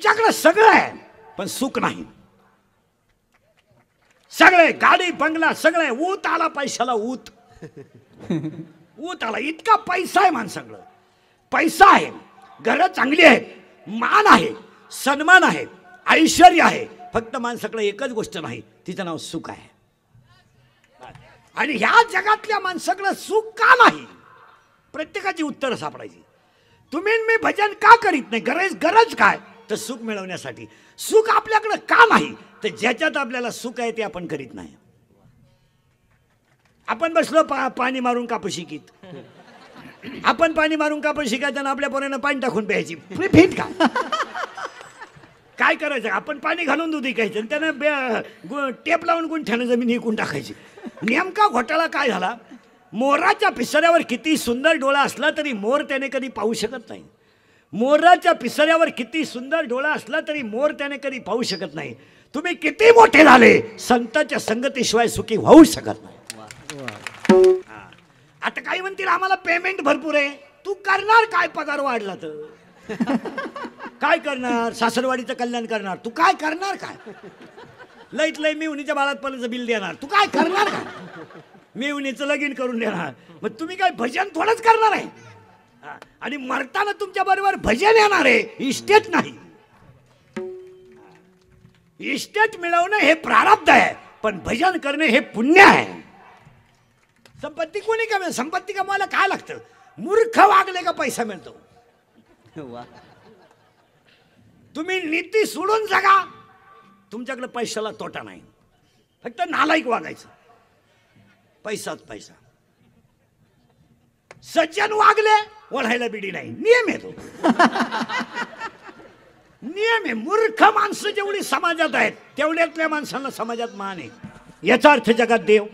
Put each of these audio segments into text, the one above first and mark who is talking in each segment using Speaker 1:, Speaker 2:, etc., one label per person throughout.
Speaker 1: तुमच्याकडे सगळं आहे पण सुख नाही. सगळे गाडी बंगला सगळे ऊत आला पैशाला ऊत ऊत आला. इतका पैसा आहे माणसाकडं. पैसा आहे, घरं चांगली आहेत, मान आहे, सन्मान आहे, ऐश्वर्य आहे. फक्त माणसाकडे एकच गोष्ट नाही, तिचं नाव सुख आहे. आणि ह्या जगातल्या माणसाकडे सुख का नाही? प्रत्येकाची उत्तरं सापडायची. तुम्ही मी भजन का करीत नाही? गरज काय? तर सुख मिळवण्यासाठी. सुख आपल्याकडे का नाही? तर ज्याच्यात आपल्याला सुख आहे ते आपण करीत नाही. आपण बसलो पाणी मारून कापूस शिकीत. आपण पाणी मारून कापूस शिकायचं आणि आपल्या पोरांना पाणी टाकून प्यायची. फिट का? काय करायचं? आपण पाणी घालून दूध विकायचं आणि त्यानं टेप लावून गुंठ्यानं जमीन विकून टाकायची. नेमका घोटाळा काय झाला? मोराच्या पिसाऱ्यावर किती सुंदर डोळा असला तरी मोर त्याने कधी पाहू शकत नाही. मोराच्या पिसाऱ्यावर किती सुंदर डोळा असला तरी मोर त्याने कधी पाहू शकत नाही. तुम्ही किती मोठे झाले, संतांच्या संगतीशिवाय सुखी होऊ शकत नाही. आता काही म्हणतील आम्हाला पेमेंट भरपूर आहे. तू करणार काय? पगार वाढला तर काय करणार? सासरवाडीचं कल्याण करणार. तू काय करणार? काय लईत लई मिवणीच्या बाळातपणाचं बिल देणार. तू काय करणार? काय मिवणीचं लगीन करून देणार. मग तुम्ही काय भजन थोडंच करणार आहे? आणि मरताना तुमच्या बरोबर भजन येणार आहे, इस्टेट नाही. इस्टेट मिळवणं हे प्रारब्ध आहे, पण भजन करणे हे पुण्य आहे. संपत्ती कोणी कमी? संपत्ती कमवायला काय लागतं? मूर्ख वागले का पैसा मिळतो. तुम्ही नीती सोडून जगा, तुमच्याकडे पैशाला तोटा नाही. फक्त नालायक वागायचं, पैसाच पैसा. सज्जन वागले, ओढायला बिडी नाही. नियम आहे तो. नियम आहे. मूर्ख माणसं जेवढी समाजात आहेत तेवढ्यातल्या माणसांना समाजात मान आहे. याचा अर्थ जगात देव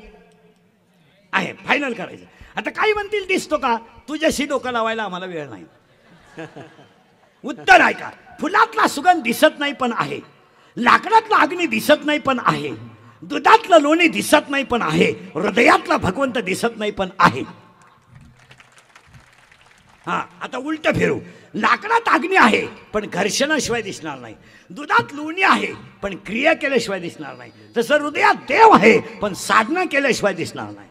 Speaker 1: आहे. फायनल करायचं. आता काही म्हणतील दिसतो का? तुझ्याशी डोकं लावायला आम्हाला वेळ नाही. उत्तर आहे का? फुलातला सुगंध दिसत नाही पण आहे, लाकडातला अग्नी दिसत नाही पण आहे, दुधातलं लोणी दिसत नाही पण आहे, हृदयातला भगवंत दिसत नाही पण आहे. हा, आता उलट फिरू. लाकडात अग्नी आहे पण घर्षणाशिवाय दिसणार नाही, दुधात लोणी आहे पण क्रिया केल्याशिवाय दिसणार नाही. तसं हृदयात देव आहे पण साधना केल्याशिवाय दिसणार नाही.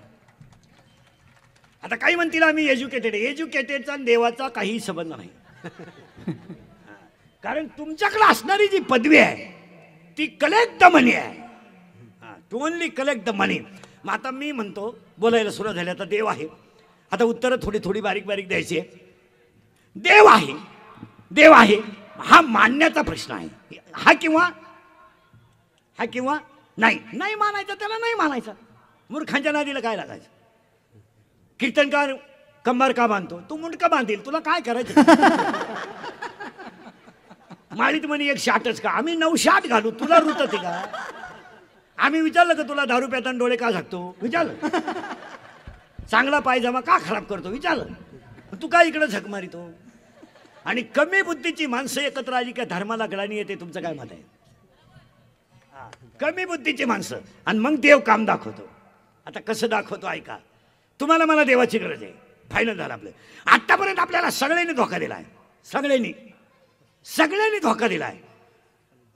Speaker 1: आता काही म्हणतील आम्ही एज्युकेटेड. एज्युकेटेडचा देवाचा काही संबंध नाही. कारण तुमच्याकडे असणारी जी पदवी आहे ती कलेक्ट द मनी आहे. टू ओनली कलेक्ट द मनी. मग आता मी म्हणतो, बोलायला सुरुवात झाली, आता देव आहे. आता उत्तरं थोडी थोडी बारीक बारीक द्यायची आहे. देव आहे, देव आहे हा मानण्याचा प्रश्न आहे. हा किंवा नाही. नाही मानायचा त्याला नाही मानायचा. मूर्खांच्या नादीला काय लागायचं? कीर्तनकार कंबर का बांधतो? तू मुंडका बांधील, तुला काय करायचं? माळीत म्हणे एक शाटच का? आम्ही 9 शाट घालू, तुला रुतते का? आम्ही विचारलं का तुला दारू प्याताना डोळे का झाकतो? विचारलं. चांगला पायजमा का खराब करतो? विचारलं. तू काय इकडे झक मारितो? आणि कमी बुद्धीची माणसं एकत्र आली का धर्माला गळाणी येते. तुमचं काय मत आहे? कमी बुद्धीची माणसं. आणि मग देव काम दाखवतो. आता कसं दाखवतो ऐका. तुम्हाला मला देवाची गरज आहे. फायनल झालं आपलं. आतापर्यंत आपल्याला सगळ्यांनी धोका दिलाय. सगळ्यांनी धोका दिलाय.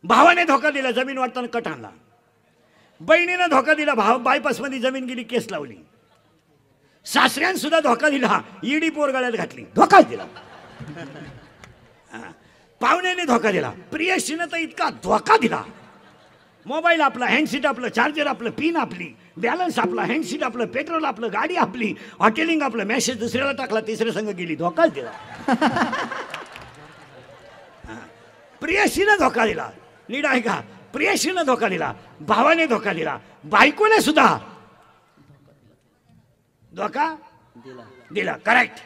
Speaker 1: भावाने धोका दिला, जमीन वाटताना कट आणला. बहिणीनं धोका दिला, भाव बायपासमध्ये जमीन गेली, केस लावली. सासऱ्यानं सुद्धा धोका दिला, ईडी पोरगाळ्यात घातली, धोका दिला. पाहुण्याने धोका दिला, प्रियशीनं तर इतका धोका दिला. मोबाईल आपला, हँडसीट आपलं, चार्जर आपलं, पिन आपली, बॅलन्स आपला, हँडसीट आपलं, पेट्रोल आपलं, गाडी आपली, हॉटेलिंग आपलं, मेसेज दुसऱ्याला टाकला, तिसऱ्या संघ गेली, धोकाच दिला. प्रियशीनं धोका दिला. नीट आहे का? प्रियशीनं धोका दिला, भावाने धोका दिला, बायकोने सुद्धा धोका दिला. करेक्ट.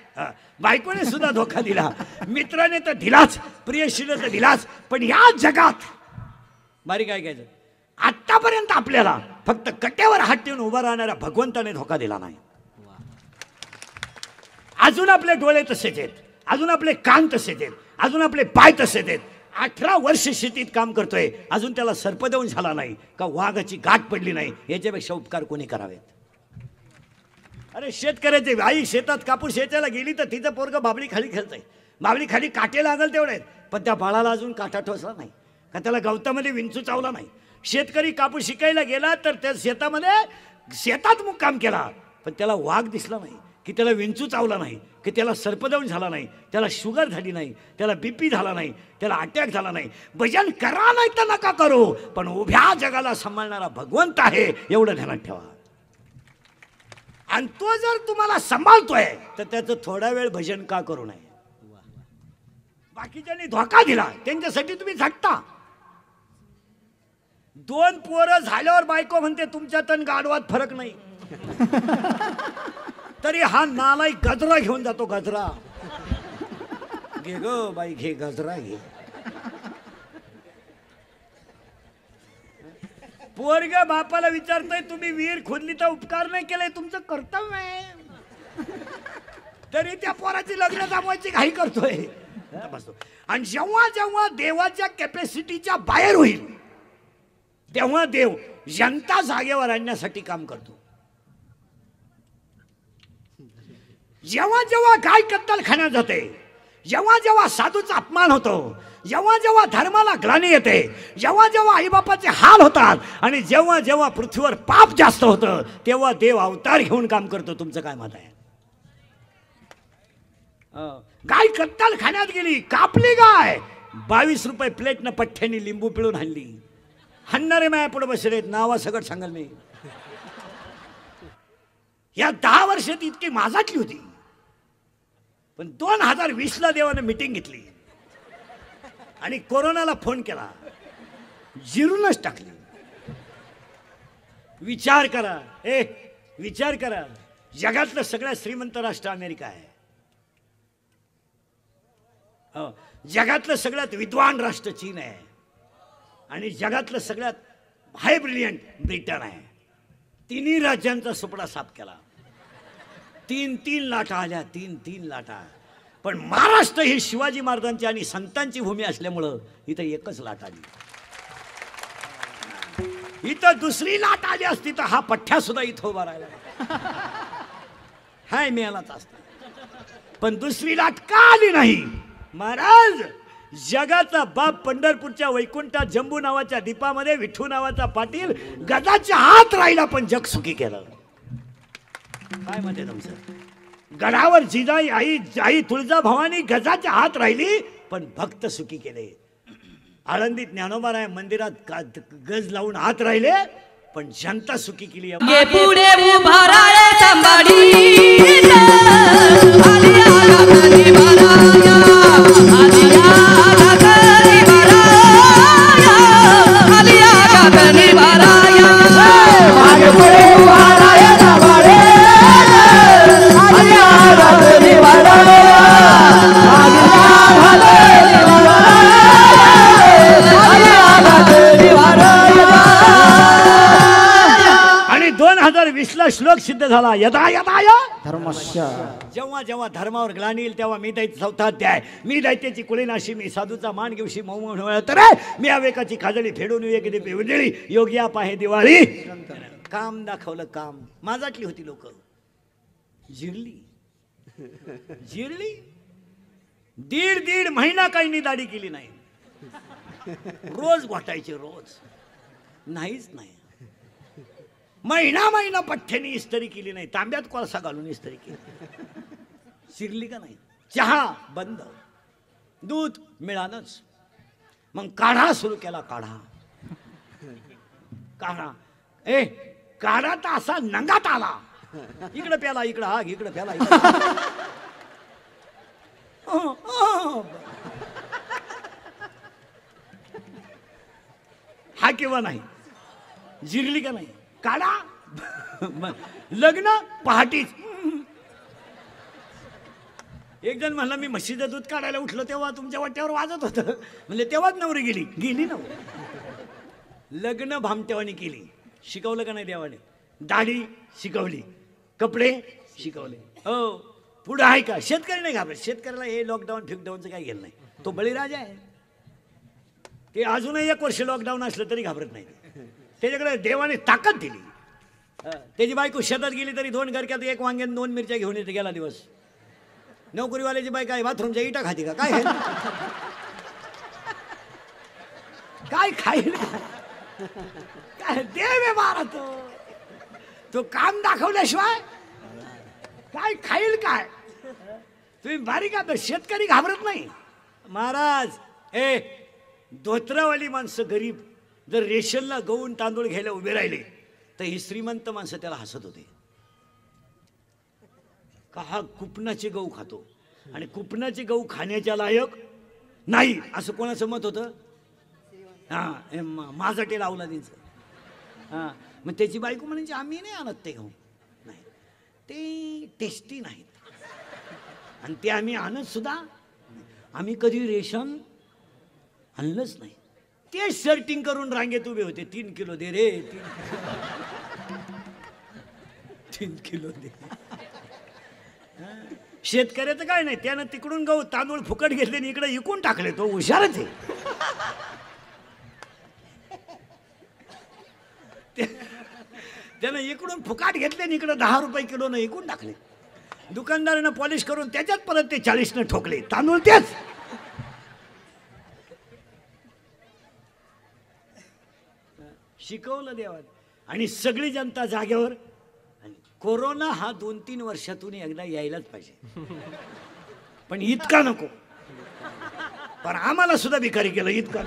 Speaker 1: बायकोने सुद्धा धोका दिला, मित्राने तर दिलाच, प्रियशीने तर दिलाच. पण या जगात बारीक काय घ्यायचं, आतापर्यंत आपल्याला फक्त कट्यावर हात ठेवून उभा राहणाऱ्या भगवंताने धोका दिला नाही. अजून आपले डोळे तसेच आहेत, अजून आपले कान तसेच आहेत, अजून आपले पाय तसेच आहेत. 18 वर्ष शेतीत काम करतोय, अजून त्याला सर्पदंश झाला नाही का वाघाची गाठ पडली नाही. याच्यापेक्षा उपकार कोणी करावेत? अरे शेतकऱ्याचे आई शेतात कापूस शेताला गेली तर तिचं पोरगं बाबळी खाली खेळतंय. बाबळी खाली काटे लागल तेवढे पण त्या बाळाला अजून काटा ठोसला नाही, का त्याला गवतामध्ये विंचू चावला नाही. शेतकरी कापूस शिकायला गेला तर त्या शेतात मुक्काम केला, पण त्याला वाघ दिसला नाही, की त्याला विंचू चावला नाही, की त्याला सर्पदंश झाला नाही, त्याला शुगर झाली नाही, त्याला बीपी झाला नाही, त्याला अटॅक झाला नाही. भजन करा नाही तर नका करू, पण उभ्या जगाला सांभाळणारा भगवंत आहे एवढं ध्यानात ठेवा. आणि तो जर तुम्हाला सांभाळतोय तर त्याचं थोडा वेळ भजन का करू नये. बाकीच्यांनी धोका दिला त्यांच्यासाठी तुम्ही झटता. 2 पोरं झाल्यावर बायको म्हणते तुमच्यात आणि गाढवात फरक नाही, तरी हा नालाय गजरा घेऊन जातो. गजरा घे ग बाई, घे गजरा घे. पोरग बापाला विचारतोय तुम्ही विहीर खोदली तर उपकार नाही केलाय, तुमचं कर्तव्य आहे, तरी त्या पोराची लग्न जमवायची घाई करतोय. आणि जेव्हा जेव्हा देवाच्या कॅपॅसिटीच्या बाहेर होईल तेव्हा देव जनता जागेवर आणण्यासाठी काम करतो. जेव्हा जेव्हा गाय कत्तल खाण्यात जाते, जेव्हा जेव्हा साधूचा अपमान होतो, जेव्हा जेव्हा धर्माला ग्लानी येते, जेव्हा जेव्हा आईबापाचे हाल होतात, आणि जेव्हा जेव्हा पृथ्वीवर पाप जास्त होतं, तेव्हा देव अवतार घेऊन काम करतो. तुमचं काय मत आहे? गाय कत्तल खाण्यात गेली, कापली गाय, 22 रुपये प्लेटनं पठ्ठ्यानी लिंबू पिळून आणली. हाणणारे माया पुढे बसलेत, नावा सगळं सांगाल मी. या 10 वर्षात इतकी माझातली होती, पण 2020ला देवाने मीटिंग घेतली आणि कोरोनाला फोन केला, जिरूनच टाकली. विचार करा, विचार करा, जगातलं सगळ्यात श्रीमंत राष्ट्र अमेरिका आहे, जगातलं सगळ्यात विद्वान राष्ट्र चीन आहे, आणि जगातलं सगळ्यात हाय ब्रिलियंट ब्रिटन आहे. तिन्ही राज्यांचा सुपडा साफ केला. 3-3 लाटा आल्या, 3-3 लाटा. पण महाराष्ट्र ही शिवाजी महाराजांची आणि संतांची भूमी असल्यामुळं इथं एकच लाट आली. इथं दुसरी लाट आली असती तर हा पठ्ठ्या सुद्धा इथं उभा राहिला हाय मेलाच असता. पण दुसरी लाट का आली नाही? महाराज, जगाचा बाप पंढरपूरच्या वैकुंठात जंबू नावाच्या दीपामध्ये विठू नावाचा पाटील गदाच्या हात राहिला, पण जग सुखी केलं. काय म्हणते तुमचं? गडावर जिजाई आई तुळजाभवानी गजाच्या हात राहिली, पण भक्त सुखी केले. आळंदीत ज्ञानोबा मंदिरात गज लावून हात राहिले, पण जनता सुखी केली.
Speaker 2: पुढे उभा राहे संभाडी
Speaker 1: आणि 2020ला श्लोक सिद्ध झाला, यदा यदा या
Speaker 3: धर्मस्य.
Speaker 1: जेव्हा जेव्हा धर्मावर ग्लानी येईल तेव्हा मी दैत्य 4था अध्याय, मी दैत्याची कुळीनाशी, मी साधूचा मान घेऊशी मऊ तर मी अवेकाची खाजळी फेडून विवेकी उजळी, योग्या पाहे दिवाळी. काम दाखवलं, काम माझातली होती. लोक जिरली जिरली. 1.5 महिना काही दाढी केली नाही, रोज वाटायचे, रोज नाहीच नाही. महिना पठ्ठ्यानी इस्त्री केली नाही, तांब्यात कोळसा घालून इस्त्री केली. शिरली का नाही? चहा बंद, दूध मिळालंच. मग काढा सुरू केला. काढा काढा तर असा नंगात आला, इकडे प्याला, इकडं हा, इकडे प्याला, हा किंवा नाही? जिरली का नाही? काढा. लग्न पहाटीच. एक जण म्हणला मी म्हशीचं दूध काढायला उठलो तेव्हा तुमच्या वाट्यावर वाजत होतं. म्हणजे तेव्हाच नवरी गेली ना. लग्न भामटेवानी केली. शिकवलं का नाही देवाने? दाढी शिकवली, कपडे शिकवले. हो, पुढं आहे का? शेतकरी नाही घाबरत. शेतकऱ्याला हे लॉकडाऊन फिकडाऊनचं काही गेलं नाही. तो बळीराजा आहे. ते अजूनही 1 वर्ष लॉकडाऊन असलं तरी घाबरत नाही. त्याच्याकडे देवाने ताकद दिली. त्याची बायको शेतात गेली तरी 2 गरक्यात 1 वांग्यात 2 मिरच्या घेऊन येते. गेला दिवस. नोकरीवाल्याची बायको आहे बाथरूमच्या इटा खाती का काय? काय खाईल काय देव मारा तो काम दाखवल्याशिवाय काय खाईल काय. तुम्ही बारीक आता शेतकरी घाबरत नाही महाराज. धोत्रावाली माणसं गरीब जर रेशनला गहू तांदूळ घ्यायला उभे राहिले तर ही श्रीमंत माणसं त्याला हसत होते का हा कुपनाचे गहू खातो आणि कुपनाचे गहू खाण्याच्या लायक नाही असं कोणाचं मत होतं. हा माझा टे लावला त्यांचं. हा मग त्याची बायको म्हणायची आम्ही नाही आणत ते गहू नाही ते टेस्टी नाहीत आणि ते आम्ही आणत सुद्धा आम्ही कधी रेशन आणलंच नाही. ते शर्टिंग करून रांगेत उभे होते 3 किलो दे रे 3 किलो दे. शेतकऱ्याचं काय नाही त्यानं तिकडून गहू तांदूळ फुकट घेतले आणि इकडे इकून टाकले. तो हुशारच आहे. त्यानं इकडून फुकाट घेतले आणि इकडे 10 रुपये किलोनं इकून टाकले. दुकानदारानं पॉलिश करून त्याच्यात परत ते 40 ठोकले. तांदूळ तेच. शिकवलं देवाने आणि सगळी जनता जागेवर. कोरोना हा 2-3 वर्षातून एकदा यायलाच पाहिजे पण इतका नको. पण आम्हाला सुद्धा भिकारी केलं इतका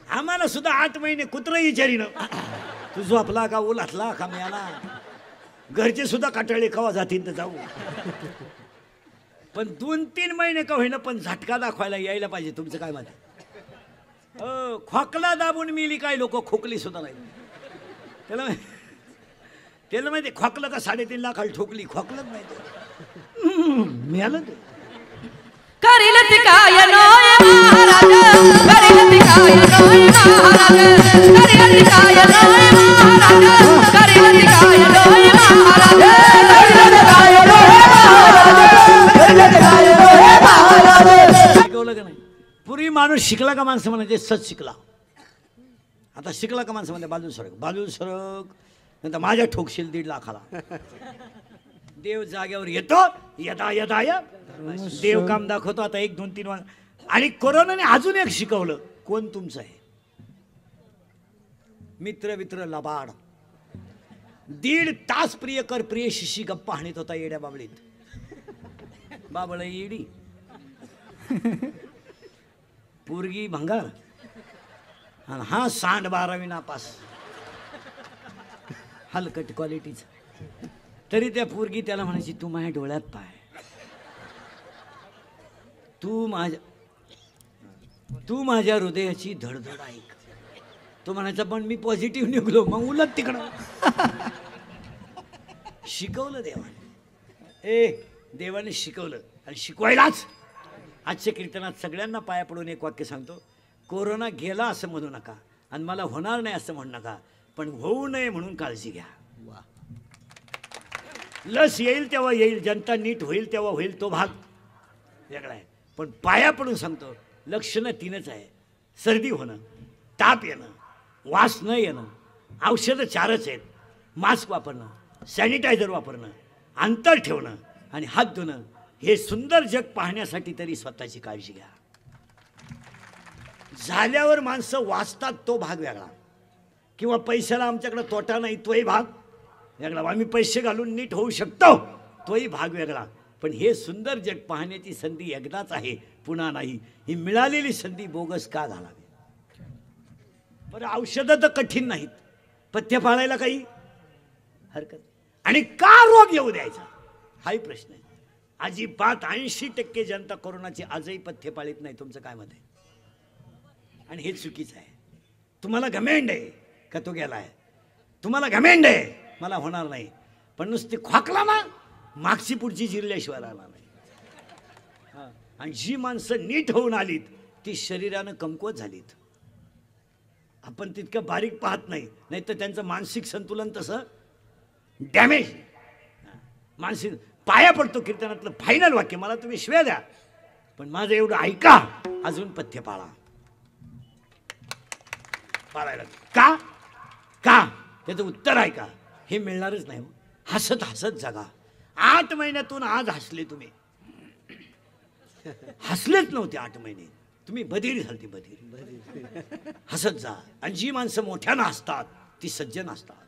Speaker 1: आम्हाला सुद्धा 8 महिने कुत्रं विचारीनं तू झोपला का उलातला का मिळाला. घरचे सुद्धा काटाळे कवा जातील तर जाऊ पण 2-3 महिने का होईना पण झटका दाखवायला यायला पाहिजे. तुमचं काय मत आहे. खोकला दाबून मिली काय लोक खोकली सुद्धा नाही. त्याला माहिती खोकलं का 3.5 लाखाला ठोकली खोकलंच नाही मिळालं ते.
Speaker 2: करील ती काय नोय महाराज करील ती काय नोय महाराज करील ती काय नोय महाराज करील ती काय नोय महाराज करील ती काय नोय महाराज करील ती काय नोय महाराज.
Speaker 1: शिकवलं का नाही. पूर्वी माणूस शिकला का माणसं म्हणायचे सच शिकला. आता शिकला का माणसं म्हणते बाजू सरक नंतर माझ्या ठोकशील 1.5 लाखाला. देव जाग्यावर येतो यदा यदा य देव काम दाखवतो. आता 1, 2, 3 आणि कोरोनाने अजून एक शिकवलं. कोण तुमचं आहे मित्र लबाड. 1.5 तास प्रियकर प्रियशिशी गप्पा हाणीत होता येड्या बाबळीत. बाबळ येडी पोरगी भंगार आणि हा सांड 12वी नापास हलकट क्वालिटीचा. तरी त्या पोरगी त्याला म्हणायची तू माझ्या डोळ्यात पाय तू माझ्या हृदयाची धडधड ऐक. तो म्हणायचा पण मी पॉझिटिव्ह निघलो मग उलट तिकडं. शिकवलं देवाने. देवाने शिकवलं आणि शिकवायलाच. आजच्या कीर्तनात सगळ्यांना पाया पडून एक वाक्य सांगतो. कोरोना गेला असं म्हणू नका आणि मला होणार नाही असं म्हणू नका पण होऊ नये म्हणून काळजी घ्या. लस येईल तेव्हा येईल जनता नीट होईल तेव्हा होईल तो भाग वेगळा आहे. पण पाया पडून सांगतो लक्षणं 3च आहे. सर्दी होणं ताप येणं वास न येणं औषधं 4च आहेत. मास्क वापरणं सॅनिटायझर वापरणं अंतर ठेवणं आणि हात धुणं. हे सुंदर जग पाहण्यासाठी तरी स्वतःची काळजी घ्या. झाल्यावर माणसं वाचतात तो भाग वेगळा किंवा पैशाला आमच्याकडे तोटा नाही तोही भाग वेगळा. आम्ही पैसे घालून नीट होऊ शकतो तोही भाग वेगळा. पण हे सुंदर जग पाहण्याची संधी एकदाच आहे पुन्हा नाही. ही मिळालेली संधी बोगस का घालावी. बरं औषधं तर कठीण नाहीत पथ्य पाळायला काही हरकत आणि का रोग येऊ द्यायचा हाही प्रश्न आहे. अजिबात 80% जनता कोरोनाची आजही पथ्य पाळीत नाही. तुमचं काय मत आहे. आणि हे चुकीचं आहे. तुम्हाला घमेंड आहे का तो गेला आहे. तुम्हाला घमेंड आहे मला होणार नाही पण नुसती खोकला ना मागची पुढची जिरल्याशिवाय राहणार नाही. आणि जी माणसं नीट होऊन आलीत ती शरीरानं कमकुवत झालीत. आपण तितकं बारीक पाहत नाही तर त्यांचं मानसिक संतुलन तसं डॅमेज. मानसिक पाया पडतो कीर्तनातलं फायनल वाक्य मला तुम्ही शिव्या द्या पण माझं एवढं ऐका अजून पथ्य पाळा. पाळायला का का त्याचं उत्तर ऐका. हे मिळणारच नाही. हसत हसत जगा. 8 महिन्यातून आज हसले तुम्ही. हसलेच नव्हते 8 महिने. तुम्ही बधीर झालती, बधीर. हसत जा. आणि जी माणसं मोठ्यानं हसतात ती सज्जन असतात,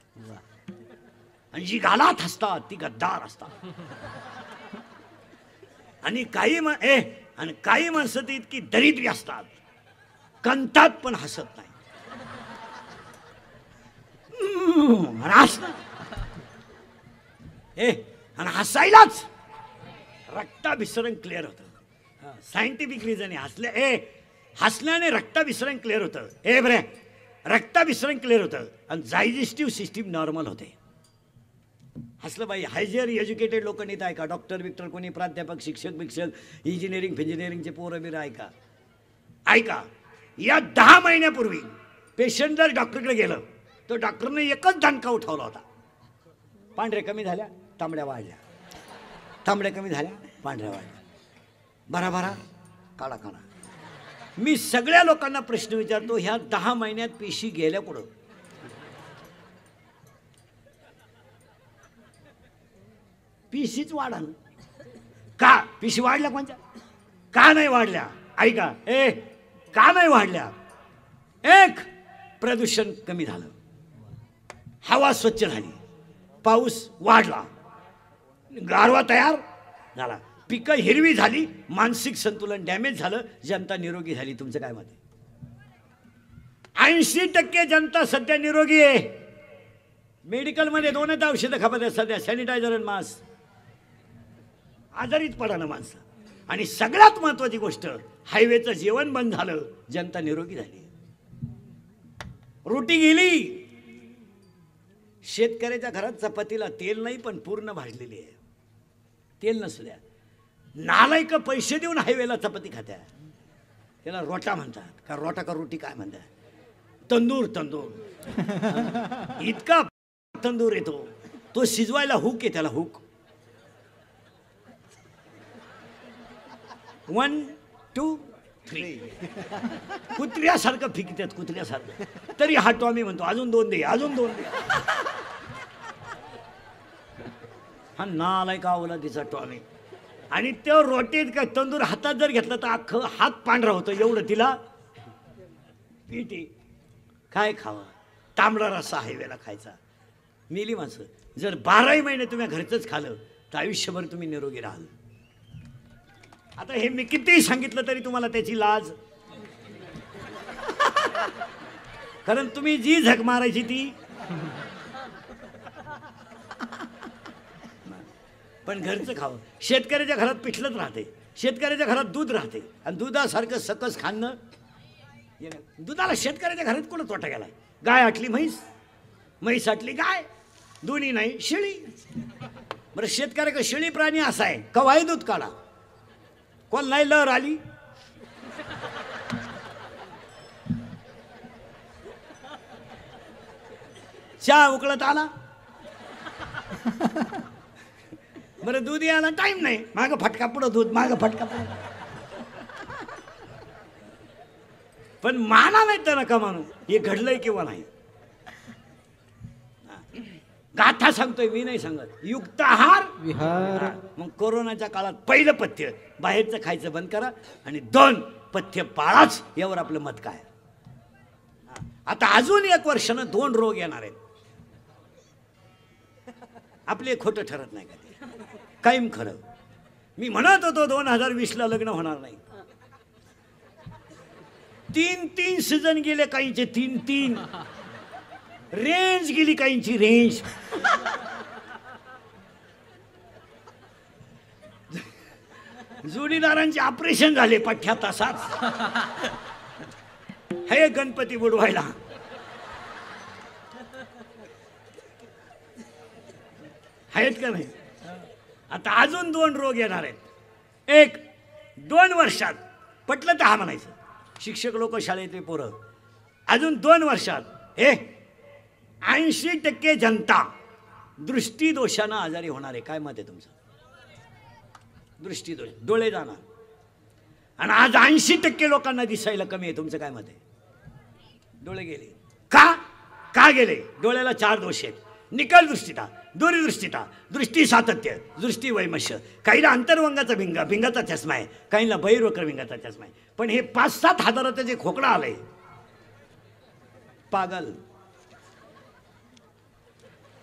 Speaker 1: आणि जी गालात हसतात ती गद्दार असतात. आणि काही माणसं ती इतकी दरिद्री असतात, कंतात पण हसत नाही. आणि हसायलाच रक्ताभिसरण क्लिअर होतं. सायंटिफिक रिझन आहे. हसल्याने रक्ताभिसरण क्लिअर होतं. बरे, रक्ताभिसरण क्लिअर होतं आणि डायजेस्टिव्ह सिस्टीम नॉर्मल होते. हसलं बाई. हायजर एज्युकेटेड लोक नाही ऐका, डॉक्टर बिक्टर कोणी, प्राध्यापक, शिक्षक बिक्षक, इंजिनिअरिंगचे पोरं बिरं ऐका. या 10 महिन्यापूर्वी पेशंट जर डॉक्टरकडे गेलं तर डॉक्टरने एकच दणका उठवला होता. पांढऱ्या कमी झाल्या, तांबड्या वाढल्या. तांबड्या कमी झाल्या, पांढऱ्या वाढल्या. भरा काळा. मी सगळ्या लोकांना प्रश्न विचारतो, ह्या 10 महिन्यात पेशी गेल्या कुठं? पेशीच वाढा का? पेशी वाढल्या कोणत्या? का नाही वाढल्या? ऐका, का नाही वाढल्या? एक, प्रदूषण कमी झालं, हवा स्वच्छ झाली, पाऊस वाढला, गारवा तयार झाला, पिकं हिरवी झाली, मानसिक संतुलन डॅमेज झालं, जनता निरोगी झाली. तुमचं काय मत आहे? 80% जनता सध्या निरोगी आहे. मेडिकलमध्ये 2च औषधं खपत आहेत सध्या, सॅनिटायझर आणि मास्क. आजारीच पडा ना माणसं. आणि सगळ्यात महत्वाची गोष्ट, हायवेचं जेवण बंद झालं, जनता निरोगी झाली. रोटी गेली. शेतकऱ्याच्या घरात चपातीला तेल नाही पण पूर्ण भाजलेली आहे. तेल नसू द्या. नालायक पैसे देऊन हायवेला चपाती खात्या. त्याला रोटा म्हणतात का? रोटा का रोटी काय म्हणतात? तंदूर. इतका तंदूर येतो, तो शिजवायला हुक आहे, त्याला हुक. 1 2 3 कुत्र्यासारखं फिकतात, कुत्र्यासारखं. तरी हा टॉमी म्हणतो अजून 2 दे, अजून 2 दे. हा नालायक आवला तिचा टॉमी. आणि तो रोटीत का तंदूर हातात जर घेतला तर अख्खं हात पांढरा होतं, एवढं तिला पीटी. काय खावा? तांबडा रस्सा हायवेला खायचा. मेली माणसं. जर 12 महिने तुम्ही घरचंच खाल्लं तर आयुष्यभर तुम्ही निरोगी राहाल. आता हे मी कितीही सांगितलं तरी तुम्हाला त्याची लाज, कारण तुम्ही जी झक मारायची ती. पण घरचं खावं. शेतकऱ्याच्या घरात पिठलंच राहते, शेतकऱ्याच्या घरात दूध राहते, आणि दुधासारखं सकस खाणं. दुधाला शेतकऱ्याच्या घरात कोण तोटा गेलाय? गाय आटली म्हैस, म्हैस आटली गाय, दोन्ही नाही शेळी. बरं, शेतकऱ्याकडे शेळी प्राणी असा आहे, कवाही दूध काढा, कोण नाही लहर आली. चहा उकळत आला, बरं दूध यायला टाइम नाही, मागं फटका पुढं दूध, मागं फटका पुढं. पण माना नाही तर नका मानू, हे घडलंय किंवा नाही. गाथा सांगतोय मी, नाही सांगत. युक्त आहार विहार. मग कोरोनाच्या काळात पहिलं पथ्य बाहेरचं खायचं बंद करा, आणि 2 पथ्य पाळाच. यावर आपलं मत काय? आता अजून 1 वर्षानं 2 रोग येणार आहेत. आपले खोटं ठरत नाही का? ते कायम खरं. मी म्हणत होतो 2020ला लग्न होणार नाही. 3 सीझन गेले, काहींचे 3 रेंज गेली, काहींची रेंज. जोडीदारांचे ऑपरेशन झाले पठ्ठ्या तासात. हे गणपती बुडवायला. आहेत का नाही? आता अजून 2 रोग येणार आहेत. एक, 2 वर्षात पटलं तर हा म्हणायचं. शिक्षक लोक, शाळेतले पोरं, अजून 2 वर्षात 80% जनता दृष्टीदोषानं आजारी होणार आहे. काय मत आहे तुमचं? दृष्टीदोष, डोळे जाणार. आणि आज 80% लोकांना दिसायला कमी आहे. तुमचं काय मत आहे? डोळे गेले. का गेले? डोळ्याला 4 दोष आहेत. निकाल दृष्टीता, दूरदृष्टिता, दृष्टी सातत्य, दृष्टी वैमश्य. काहीला अंतर्वंगाचा भिंगाचा चष्मा आहे, काहीला बहिर्वक्र भिंगाचा चष्मा आहे. पण हे 5-7 हजाराचं जे खोकडा आलंय, पागल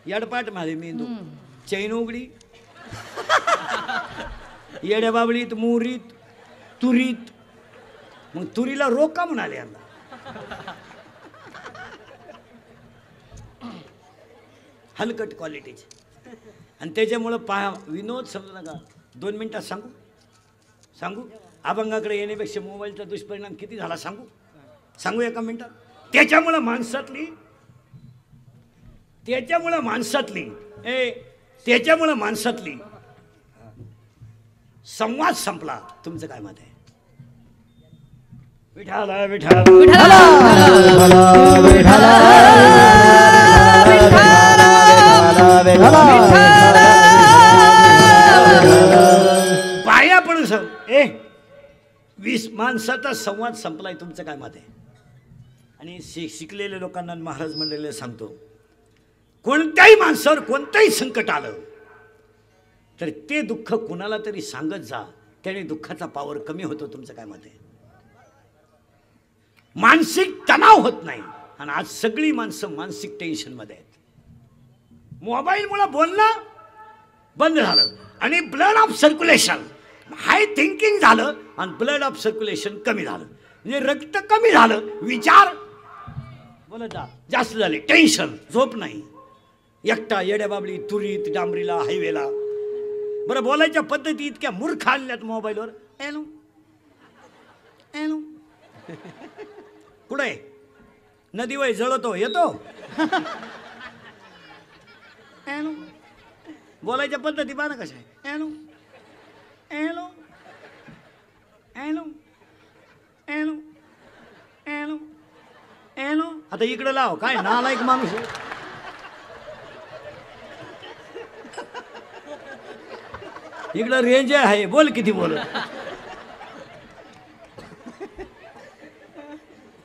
Speaker 1: यडपाट माझे मेंदू, चैन उघडी, येड्या बाबळीत, मोरीत, तुरीत. मग तुरीला रोग का म्हणाले यांना? हलकट क्वालिटीचे. आणि त्याच्यामुळं पहा, विनोद समजू नका, 2 मिनिटात सांगू अभंगाकडे येण्यापेक्षा मोबाईलचा दुष्परिणाम किती झाला सांगू एका मिनिटात. त्याच्यामुळं माणसातली संवाद संपला. तुमचं काय मत आहे? विठाला विठाला पाया पडू सर. 20 माणसाचा संवाद संपलाय. तुमचं काय मत आहे? आणि शिकलेल्या लोकांना महाराज मंडळीला सांगतो, कोणत्याही माणसावर कोणतंही संकट आलं तर ते दुःख कुणाला तरी सांगत जा, त्याने दुःखाचा पावर कमी होतो. तुमचं काय मत आहे? मानसिक तणाव होत नाही. आणि आज सगळी माणसं मानसिक टेन्शन मध्ये आहेत. मोबाईलमुळे बोलणं बंद झालं आणि blood of circulation, high thinking झालं आणि ब्लड ऑफ सर्क्युलेशन कमी झालं. म्हणजे रक्त कमी झालं, विचार बोलता जास्त झाले, टेन्शन, झोप नाही, एकटा येड्याबाबळी, तुरीत, डांबरीला, हायवेला. बरं, बोलायच्या पद्धती इतक्या मूर्ख आणल्यात मोबाईलवर. एनो एनो कुठे नदी वय जळतो येतो. एनो बोलायच्या पद्धती पहा ना कशा आहे. एनो एनो एनो एनो एनो एनो. आता इकडे लाव, काय नालायक माणूस. इकडं रेंज आहे, बोल किती बोल.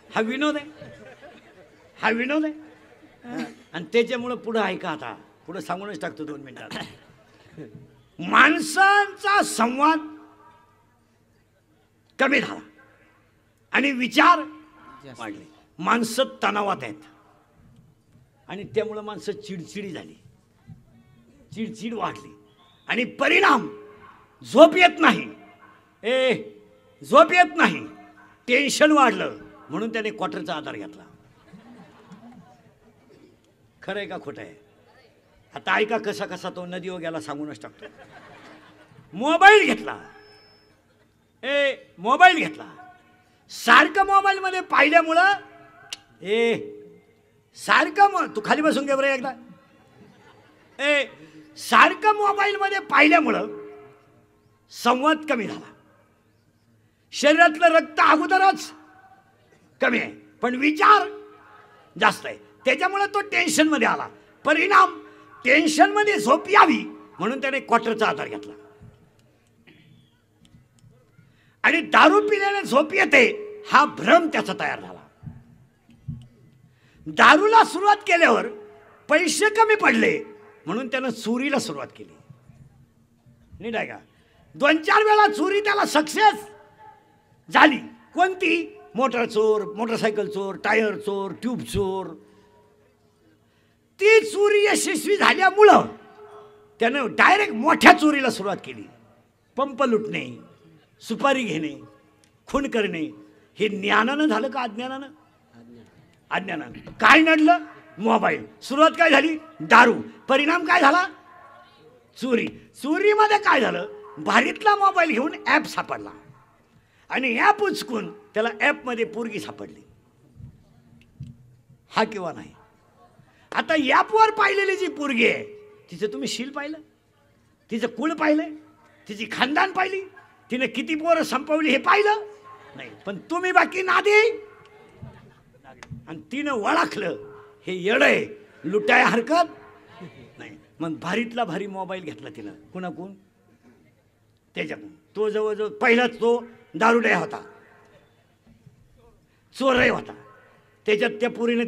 Speaker 1: हा विनोद आहे. आणि त्याच्यामुळं पुढं ऐका, आता पुढं सांगूनच टाकतो 2 मिनिटात. माणसांचा संवाद कमी झाला आणि विचार वाढले. माणसं तणावात आहेत आणि त्यामुळं माणसं चिडचिडी झाली, चिडचिड वाढली आणि परिणाम झोप येत नाही, टेन्शन वाढलं. म्हणून त्याने क्वार्टरचा आधार घेतला. खरं आहे का खोटं आहे? आता ऐका कसा तो नदीवर गेला, सांगूनच टाकतो. मोबाईल घेतला, सारखं मोबाईल मध्ये पाहिल्यामुळं तू खाली बसून घे बरं एकदा. सारखं मोबाईल मध्ये पाहिल्यामुळं संवाद कमी झाला. शरीरातलं रक्त अगोदरच कमी आहे पण विचार जास्त आहे. त्याच्यामुळे तो टेन्शन मध्ये आला. परिणाम टेन्शन मध्ये झोप यावी म्हणून त्याने क्वार्टरचा आधार घेतला. आणि दारू पिल्याने झोप येते हा भ्रम त्याचा तयार झाला. दारूला सुरुवात केल्यावर पैसे कमी पडले म्हणून त्यानं चोरीला सुरुवात केली. नीट आहे का? 2-4 वेळा चोरी त्याला सक्सेस झाली. कोणती? मोटर चोर, मोटरसायकल चोर, टायर चोर, ट्यूब चोर. ती चोरी यशस्वी झाल्यामुळं त्यानं डायरेक्ट मोठ्या चोरीला सुरुवात केली. पंप लुटणे, सुपारी घेणे, खून करणे. हे ज्ञानानं झालं का अज्ञानानं? अज्ञानानं. काय नडलं? मोबाईल. सुरुवात काय झाली? दारू. परिणाम काय झाला? चोरी. चोरीमध्ये काय झालं? भारीतला मोबाईल घेऊन ॲप सापडला आणि ॲप उचकून त्याला ॲपमध्ये पोरगी सापडली. हा किंवा नाही? आता ॲपवर पाहिलेली जी पोरगी आहे तिचं तुम्ही शील पाहिलं, तिचं कुळ पाहिलंय, तिची खानदान पाहिली, तिने किती पोरं संपवली हे पाहिलं नाही. पण तुम्ही बाकी नादी. आणि तिनं ओळखलं हे येडं आहे, लुटाय हरकत नाही. मग भारीतला भारी मोबाईल घेतला तिनं. कुणाकून? त्याच्याकडून. तो जवळजवळ पहिलाच तो दारुड्या होता, चोरही होता. त्याच्यात त्या पोरीने